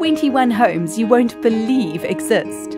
21 homes you won't believe exist.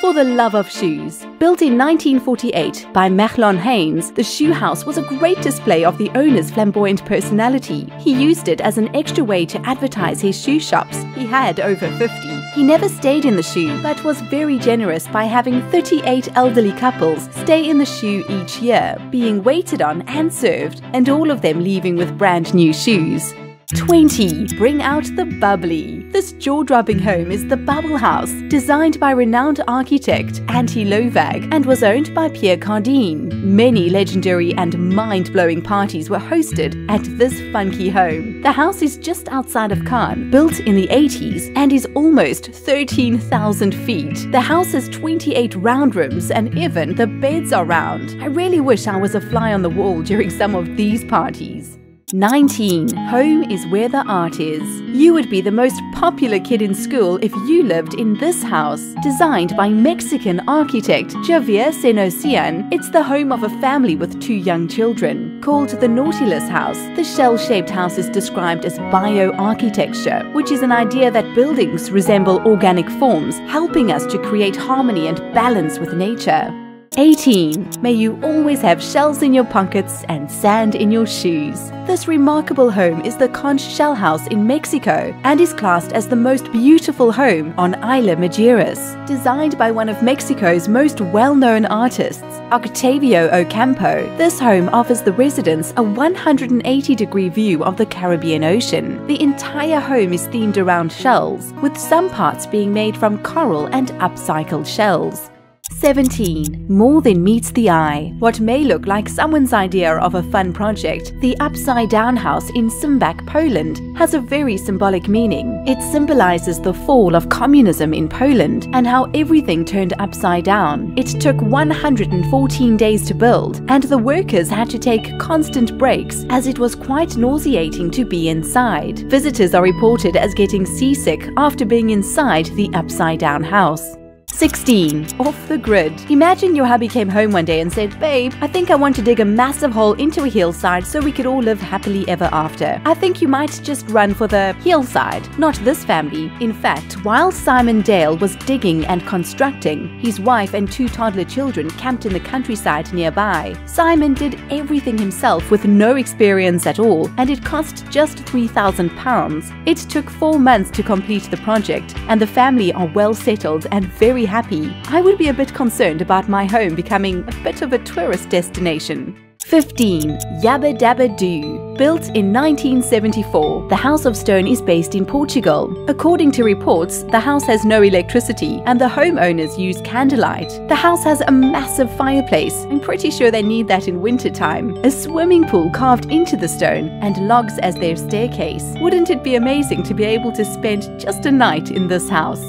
For the Love of Shoes. Built in 1948 by Mechlon Haynes, the shoe house was a great display of the owner's flamboyant personality. He used it as an extra way to advertise his shoe shops. He had over 50. He never stayed in the shoe, but was very generous by having 38 elderly couples stay in the shoe each year, being waited on and served, and all of them leaving with brand new shoes. 20. Bring out the bubbly. This jaw-dropping home is the Bubble House, designed by renowned architect Antti Lovag and was owned by Pierre Cardin. Many legendary and mind-blowing parties were hosted at this funky home. The house is just outside of Cannes, built in the 80s, and is almost 13,000 feet. The house has 28 round rooms, and even the beds are round. I really wish I was a fly on the wall during some of these parties. 19. Home is where the art is. You would be the most popular kid in school if you lived in this house. Designed by Mexican architect Javier Senosian, it's the home of a family with 2 young children. Called the Nautilus House, the shell-shaped house is described as bioarchitecture, which is an idea that buildings resemble organic forms, helping us to create harmony and balance with nature. 18. May you always have shells in your pockets and sand in your shoes. This remarkable home is the Conch Shell House in Mexico and is classed as the most beautiful home on Isla Mujeres. Designed by one of Mexico's most well-known artists, Octavio Ocampo, this home offers the residents a 180-degree view of the Caribbean Ocean. The entire home is themed around shells, with some parts being made from coral and upcycled shells. 17. More than meets the eye. What may look like someone's idea of a fun project, the Upside Down House in Sumbac, Poland, has a very symbolic meaning. It symbolizes the fall of communism in Poland and how everything turned upside down. It took 114 days to build, and the workers had to take constant breaks as it was quite nauseating to be inside. Visitors are reported as getting seasick after being inside the Upside Down House. 16. Off the grid. Imagine your hubby came home one day and said, "Babe, I think I want to dig a massive hole into a hillside so we could all live happily ever after. I think you might just run for the hillside." Not this family. In fact, while Simon Dale was digging and constructing, his wife and 2 toddler children camped in the countryside nearby. Simon did everything himself with no experience at all, and it cost just £3,000. It took 4 months to complete the project, and the family are well settled and very happy. I would be a bit concerned about my home becoming a bit of a tourist destination. 15. Yabba Dabba Doo. Built in 1974, the House of Stone is based in Portugal. According to reports, the house has no electricity and the homeowners use candlelight. The house has a massive fireplace. I'm pretty sure they need that in wintertime. A swimming pool carved into the stone and logs as their staircase. Wouldn't it be amazing to be able to spend just a night in this house?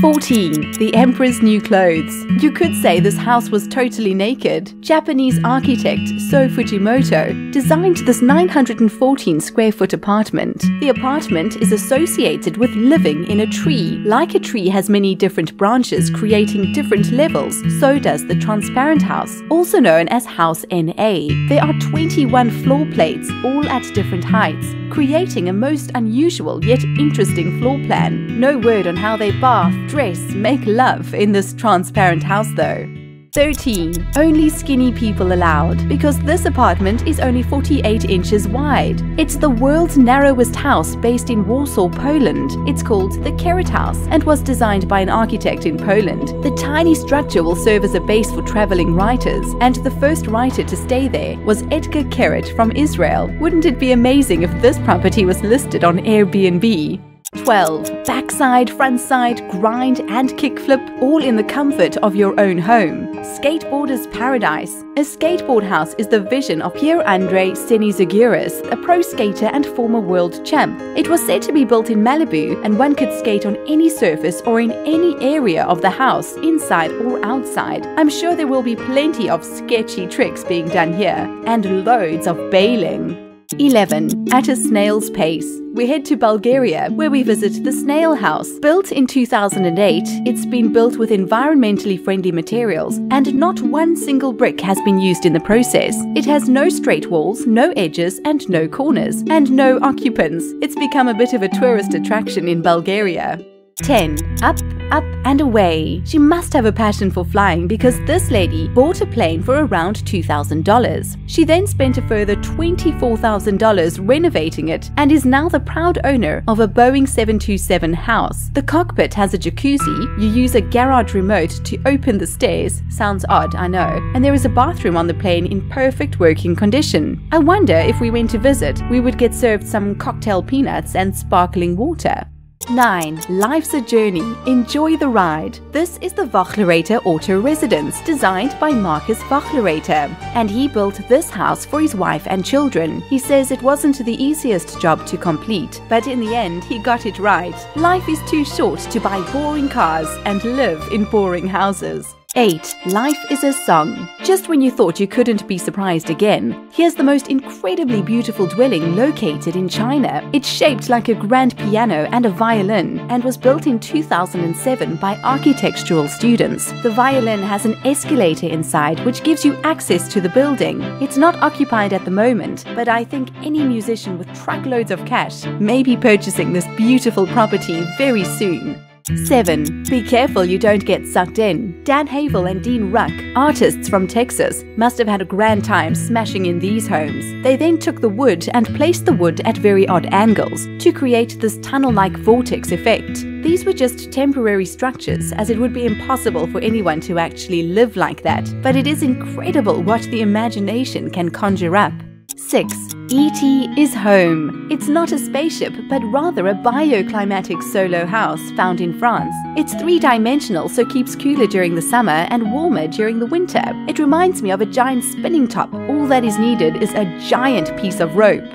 14. The Emperor's New Clothes. You could say this house was totally naked. Japanese architect So Fujimoto designed this 914 square foot apartment. The apartment is associated with living in a tree. Like a tree has many different branches creating different levels, so does the transparent house, also known as House NA. There are 21 floor plates, all at different heights, creating a most unusual yet interesting floor plan. No word on how they bath, dress, make love in this transparent house though. 13. Only skinny people allowed, because this apartment is only 48 inches wide. It's the world's narrowest house based in Warsaw, Poland. It's called the Carrot House and was designed by an architect in Poland. The tiny structure will serve as a base for traveling writers, and the first writer to stay there was Edgar Carrot from Israel. Wouldn't it be amazing if this property was listed on Airbnb? 12. Backside, frontside, grind and kickflip, all in the comfort of your own home. Skateboarder's Paradise. A skateboard house is the vision of Pierre-André Senizagouras, a pro skater and former world champ. It was said to be built in Malibu, and one could skate on any surface or in any area of the house, inside or outside. I'm sure there will be plenty of sketchy tricks being done here, and loads of bailing. 11. At a snail's pace. We head to Bulgaria, where we visit the Snail House. Built in 2008, it's been built with environmentally friendly materials, and not one single brick has been used in the process. It has no straight walls, no edges, and no corners, and no occupants. It's become a bit of a tourist attraction in Bulgaria. 10. Up, up and away. She must have a passion for flying because this lady bought a plane for around $2,000. She then spent a further $24,000 renovating it and is now the proud owner of a Boeing 727 house. The cockpit has a jacuzzi, you use a garage remote to open the stairs, sounds odd, I know, and there is a bathroom on the plane in perfect working condition. I wonder if we went to visit, we would get served some cocktail peanuts and sparkling water. 9. Life's a journey. Enjoy the ride. This is the Wachlerator Auto Residence, designed by Marcus Wachlerator, and he built this house for his wife and children. He says it wasn't the easiest job to complete, but in the end he got it right. Life is too short to buy boring cars and live in boring houses. 8. Life is a song. Just when you thought you couldn't be surprised again, here's the most incredibly beautiful dwelling located in China. It's shaped like a grand piano and a violin and was built in 2007 by architectural students. The violin has an escalator inside which gives you access to the building. It's not occupied at the moment, but I think any musician with truckloads of cash may be purchasing this beautiful property very soon. 7. Be careful you don't get sucked in. Dan Havel and Dean Ruck, artists from Texas, must have had a grand time smashing in these homes. They then took the wood and placed the wood at very odd angles to create this tunnel-like vortex effect. These were just temporary structures, as it would be impossible for anyone to actually live like that, but it is incredible what the imagination can conjure up. 6. E.T. is home. It's not a spaceship, but rather a bioclimatic solo house found in France. It's three-dimensional, so keeps cooler during the summer and warmer during the winter. It reminds me of a giant spinning top. All that is needed is a giant piece of rope.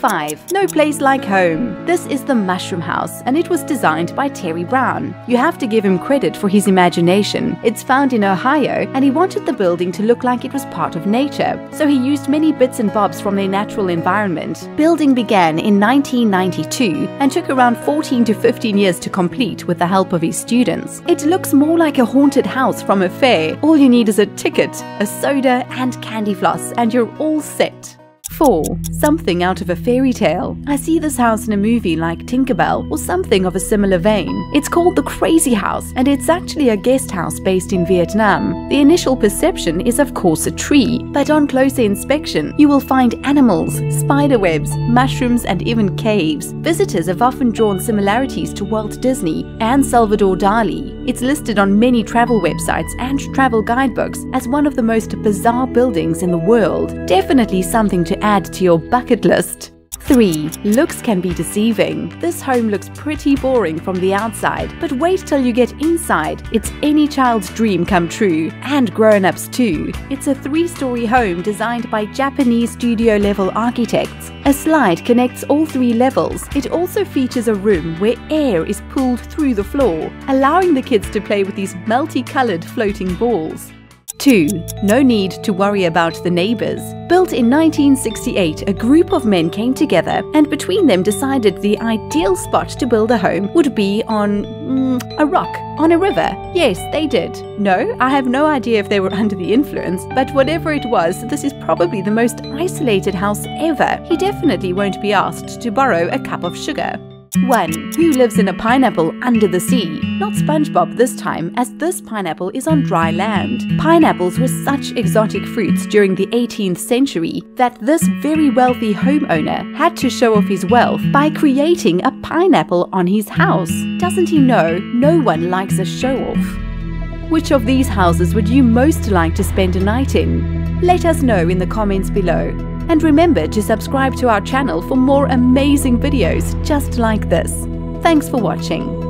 5. No place like home. This is the Mushroom House, and it was designed by Terry Brown. You have to give him credit for his imagination. It's found in Ohio, and he wanted the building to look like it was part of nature, so he used many bits and bobs from their natural environment. Building began in 1992 and took around 14 to 15 years to complete with the help of his students. It looks more like a haunted house from a fair. All you need is a ticket, a soda, and candy floss, and you're all set. 4. Something out of a fairy tale. I see this house in a movie like Tinkerbell or something of a similar vein. It's called the Crazy House, and it's actually a guest house based in Vietnam. The initial perception is of course a tree, but on closer inspection you will find animals, spider webs, mushrooms, and even caves. Visitors have often drawn similarities to Walt Disney and Salvador Dali. It's listed on many travel websites and travel guidebooks as one of the most bizarre buildings in the world. Definitely something to add to your bucket list. 3. Looks can be deceiving. This home looks pretty boring from the outside, but wait till you get inside. It's any child's dream come true, and grown-ups too. It's a 3-story home designed by Japanese studio-level architects. A slide connects all 3 levels. It also features a room where air is pulled through the floor, allowing the kids to play with these multicolored floating balls. 2. No need to worry about the neighbors. Built in 1968, a group of men came together and between them decided the ideal spot to build a home would be on a rock, on a river. Yes, they did. No, I have no idea if they were under the influence, but whatever it was, this is probably the most isolated house ever. He definitely won't be asked to borrow a cup of sugar. 1. Who lives in a pineapple under the sea? Not SpongeBob this time, as this pineapple is on dry land. Pineapples were such exotic fruits during the 18th century that this very wealthy homeowner had to show off his wealth by creating a pineapple on his house. Doesn't he know no one likes a show-off? Which of these houses would you most like to spend a night in? Let us know in the comments below. And remember to subscribe to our channel for more amazing videos just like this. Thanks for watching.